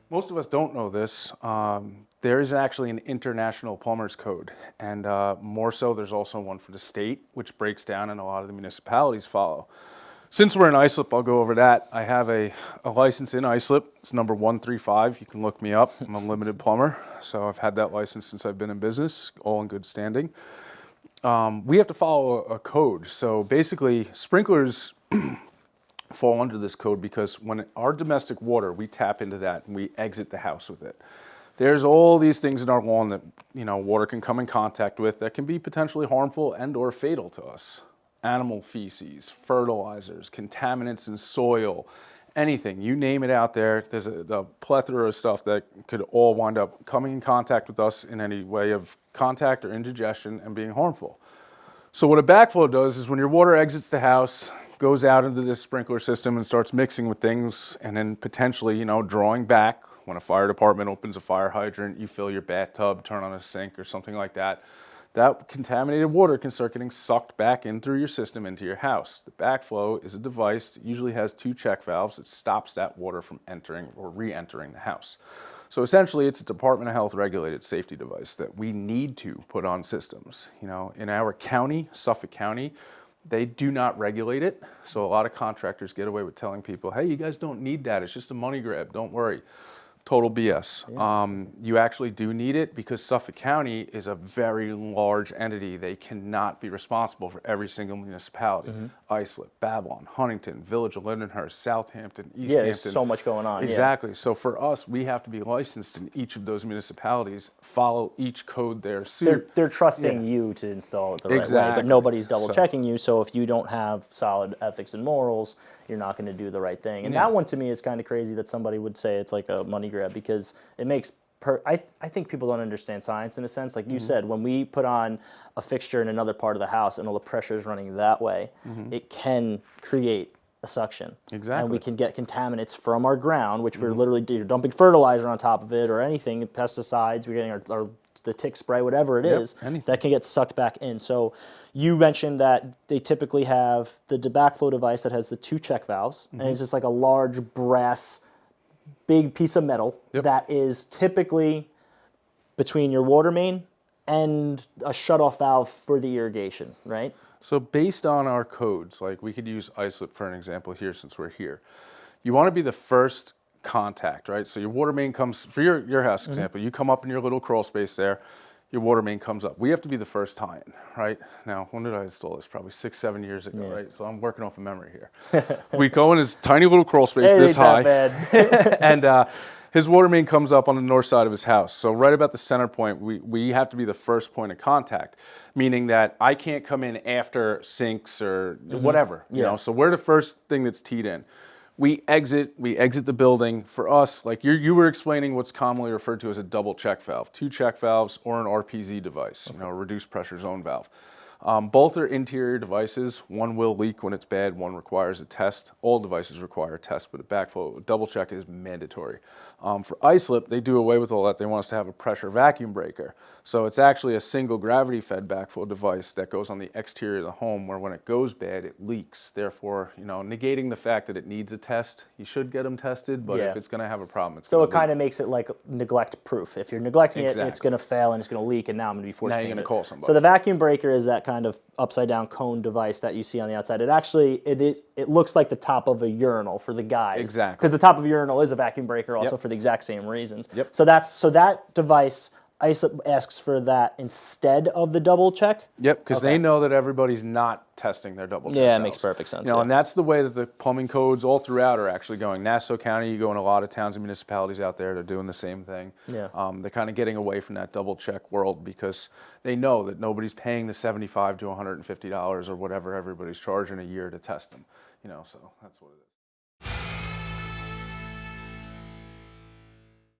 Most of us don't know this. There is actually an international plumber's code, and more so there's also one for the state, which breaks down and a lot of the municipalities follow. Since we're in Islip, I'll go over that. I have a license in Islip. It's number 135. You can look me up. I'm a limited plumber, so I've had that license since I've been in business, all in good standing. We have to follow a code. So basically, sprinklers fall under this code because when our domestic water, we tap into that and we exit the house with it. There's all these things in our lawn that water can come in contact with that can be potentially harmful and or fatal to us. Animal feces, fertilizers, contaminants in soil, anything, you name it out there. There's a plethora of stuff that could all wind up coming in contact with us in any way of contact or indigestion and being harmful. So what a backflow does is when your water exits the house, goes out into this sprinkler system and starts mixing with things and then potentially, drawing back. When a fire department opens a fire hydrant, you fill your bathtub, turn on a sink or something like that. That contaminated water can start getting sucked back in through your system into your house. The backflow is a device that usually has 2 check valves that stops that water from entering or re-entering the house. So essentially, it's a Department of Health regulated safety device that we need to put on systems. In our county, Suffolk County, they do not regulate it. So a lot of contractors get away with telling people, hey, you guys don't need that. It's just a money grab. Don't worry. Total BS. Yeah. You actually do need it because Suffolk County is a very large entity. They cannot be responsible for every single municipality. Islip, Babylon, Huntington, Village of Lindenhurst, Southampton, East Hampton. There's so much going on. Exactly. Yeah. So for us, we have to be licensed in each of those municipalities, follow each code there. They're trusting you to install it the right way, but nobody's double checking you. So if you don't have solid ethics and morals, you're not going to do the right thing. And that one to me is kind of crazy that somebody would say it's like a money grab because it makes I think people don't understand science in a sense. Like you said, when we put on a fixture in another part of the house and all the pressure is running that way, it can create a suction. Exactly. And we can get contaminants from our ground, which we're literally dumping fertilizer on top of it or anything, pesticides, we're getting the tick spray, whatever it is, that can get sucked back in. So you mentioned that they typically have the backflow device that has the 2 check valves, and it's just like a large brass big piece of metal that is typically between your water main and a shutoff valve for the irrigation, right? So based on our codes, like we could use Islip for an example here since we're here. You want to be the first contact, right? So your water main comes, for your house example, you come up in your little crawl space there, your water main comes up. We have to be the first tie-in, right? Now, when did I install this? Probably 6-7 years ago, right? So I'm working off of memory here. We go in his tiny little crawl space this high. And his water main comes up on the north side of his house. So right about the center point, we have to be the first point of contact, meaning that I can't come in after sinks or whatever, you know? So we're the first thing that's teed in. We exit the building. For us, like you were explaining what's commonly referred to as a double check valve, 2 check valves or an RPZ device, a reduced pressure zone valve. Both are interior devices. One will leak when it's bad, one requires a test. All devices require a test, but a backflow double check is mandatory. For Islip, they do away with all that. They want us to have a pressure vacuum breaker. So it's actually a single gravity fed backflow device that goes on the exterior of the home where when it goes bad, it leaks. Therefore, negating the fact that it needs a test, you should get them tested, but if it's going to have a problem, it's so it kind of makes it like neglect proof. If you're neglecting it, it's going to fail and it's going to leak, and now I'm going to be forced to change it. Now you're going to call somebody. So the vacuum breaker is that kind of upside down cone device that you see on the outside. It actually, it looks like the top of a urinal for the guys. Exactly. Because the top of a urinal is a vacuum breaker also for the exact same reasons. So that device, Islip asks for that instead of the double check? Yep, because they know that everybody's not testing their double check. Yeah, it makes perfect sense. And that's the way that the plumbing codes all throughout are actually going. Nassau County, you go in a lot of towns and municipalities out there, they're doing the same thing. They're kind of getting away from that double check world because they know that nobody's paying the $75 to $150 or whatever everybody's charging a year to test them. So that's what it is.